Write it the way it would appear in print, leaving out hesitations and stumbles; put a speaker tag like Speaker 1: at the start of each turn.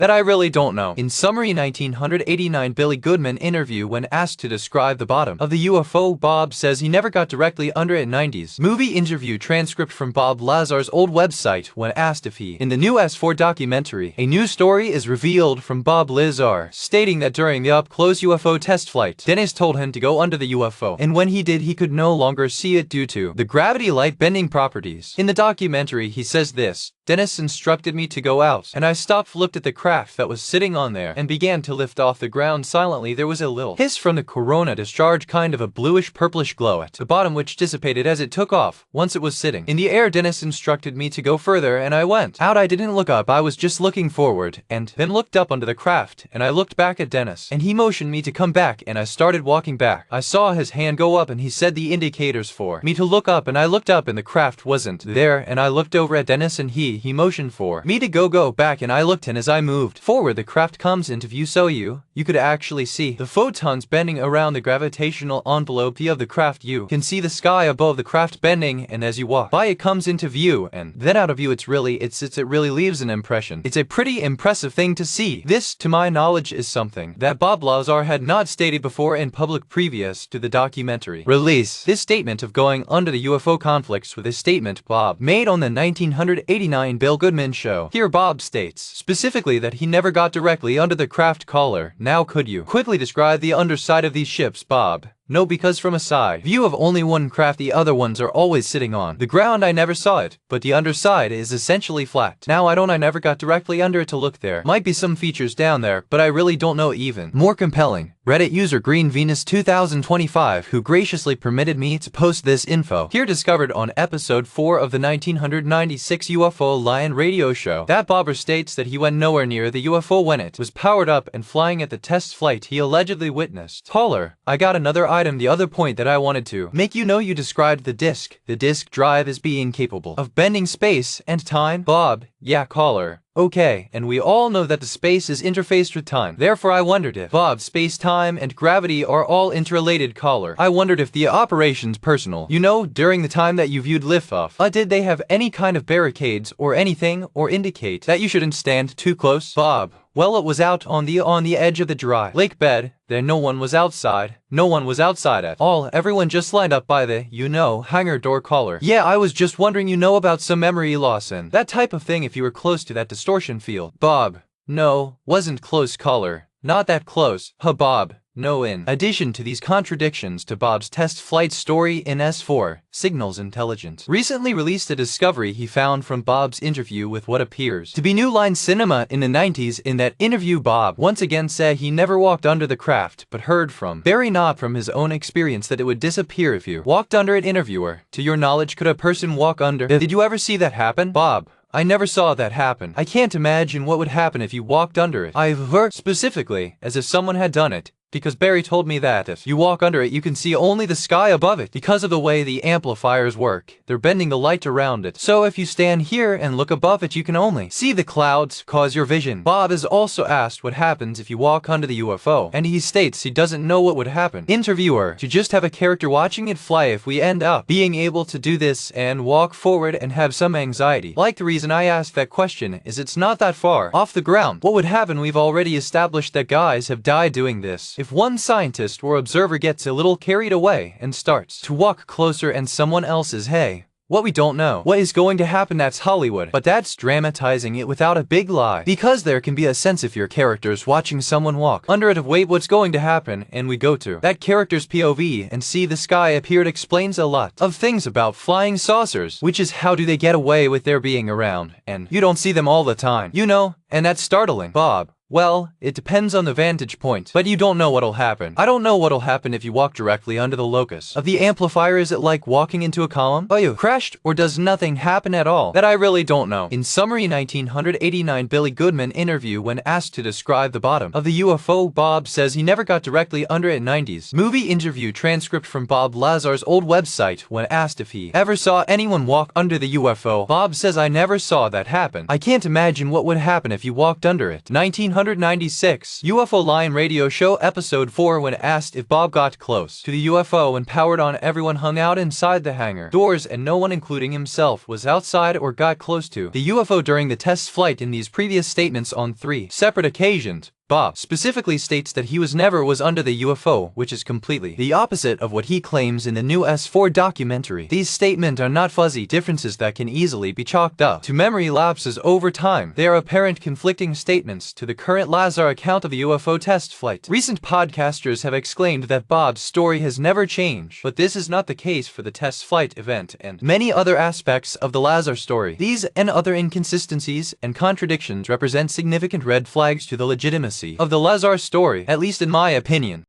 Speaker 1: That I really don't know. In summary, 1989 Billy Goodman interview when asked to describe the bottom of the UFO, Bob says he never got directly under it. 90s movie interview transcript from Bob Lazar's old website when asked if he in the new S4 documentary. A new story is revealed from Bob Lazar, stating that during the up-close UFO test flight, Dennis told him to go under the UFO, and when he did, he could no longer see it due to the gravity light bending properties. In the documentary, he says this: Dennis instructed me to go out, and I stopped, looked at the craft that was sitting on there, and began to lift off the ground silently. There was a little hiss from the corona discharge, kind of a bluish-purplish glow at the bottom, which dissipated as it took off once it was sitting in the air. Dennis instructed me to go further, and I went out. I didn't look up, I was just looking forward, and then looked up under the craft, and I looked back at Dennis, and he motioned me to come back, and I started walking back. I saw his hand go up, and he said the indicators for me to look up, and I looked up, and the craft wasn't there, and I looked over at Dennis, and he motioned for me to go back, and I looked, and as I moved forward, the craft comes into view, so you could actually see the photons bending around the gravitational envelope of the craft. You can see the sky above the craft bending, and as you walk by, it comes into view, and then out of view. It really leaves an impression. It's a pretty impressive thing to see. This, to my knowledge, is something that Bob Lazar had not stated before in public previous to the documentary release. This statement of going under the UFO conflicts with a statement Bob made on the 1989 Bill Goodman show. Here Bob states specifically that he never got directly under the craft collar. Now could you quickly describe the underside of these ships, Bob? No, because from a side view of only one craft, the other ones are always sitting on the ground. I never saw it, but the underside is essentially flat. Now I never got directly under it to look. There might be some features down there, but I really don't know. Even more compelling, Reddit user Green Venus 2025, who graciously permitted me to post this info here, discovered on episode 4 of the 1996 UFO Lion radio show that Bobber states that he went nowhere near the UFO when it was powered up and flying at the test flight he allegedly witnessed. Caller, I got another item. The other point that I wanted to make you know, you described the disk drive as being capable of bending space and time. Bob, yeah. Caller, okay, and we all know that the space is interfaced with time. Therefore, I wondered if Bob, space, time, and gravity are all interrelated. Caller, I wondered if the operations personnel, during the time that you viewed liftoff, did they have any kind of barricades or anything, or indicate that you shouldn't stand too close? Bob, well, it was out on the edge of the dry lake bed. There no one was outside. No one was outside at all. Everyone just lined up by the, hangar door. Caller, yeah, I was just wondering, about some memory loss and that type of thing, if you were close to that distortion field. Bob, no, wasn't close. Caller, not that close. Bob, no. In addition to these contradictions to Bob's test flight story in S4, Signals Intelligence recently released a discovery he found from Bob's interview with what appears to be New Line Cinema in the 90s. In that interview, Bob once again said he never walked under the craft, but heard from Barry, not from his own experience, that it would disappear if you walked under it. Interviewer, to your knowledge, could a person walk under? Did you ever see that happen? Bob, I never saw that happen. I can't imagine what would happen if you walked under it. I've heard specifically as if someone had done it, because Barry told me that if you walk under it, you can see only the sky above it. Because of the way the amplifiers work, they're bending the light around it. So if you stand here and look above it, you can only see the clouds cause your vision. Bob is also asked what happens if you walk under the UFO, and he states he doesn't know what would happen. Interviewer, to just have a character watching it fly. If we end up being able to do this and walk forward and have some anxiety, like the reason I asked that question is it's not that far off the ground. What would happen? We've already established that guys have died doing this. If one scientist or observer gets a little carried away and starts to walk closer and someone else is, hey, what we don't know what is going to happen, that's Hollywood, but that's dramatizing it without a big lie, because there can be a sense if your character's watching someone walk under it of, wait, what's going to happen, and we go to that character's POV and see the sky appear. It explains a lot of things about flying saucers, which is how do they get away with their being around, and you don't see them all the time, and that's startling. Bob, well, it depends on the vantage point, but you don't know what'll happen. I don't know what'll happen if you walk directly under the locus of the amplifier. Is it like walking into a column? Oh, you crashed, or does nothing happen at all? That I really don't know. In summary, 1989 Billy Goodman interview when asked to describe the bottom of the UFO, Bob says he never got directly under it. 90s movie interview transcript from Bob Lazar's old website when asked if he ever saw anyone walk under the UFO. Bob says, I never saw that happen. I can't imagine what would happen if you walked under it. 1900 1996 UFO Line radio show episode 4 when asked if Bob got close to the UFO and powered on, everyone hung out inside the hangar doors and no one, including himself, was outside or got close to the UFO during the test flight. In these previous statements on 3 separate occasions, Bob specifically states that he never was under the UFO, which is completely the opposite of what he claims in the new S4 documentary. These statements are not fuzzy differences that can easily be chalked up to memory lapses over time. They are apparent conflicting statements to the current Lazar account of the UFO test flight. Recent podcasters have exclaimed that Bob's story has never changed, but this is not the case for the test flight event and many other aspects of the Lazar story. These and other inconsistencies and contradictions represent significant red flags to the legitimacy of the Lazar story, at least in my opinion.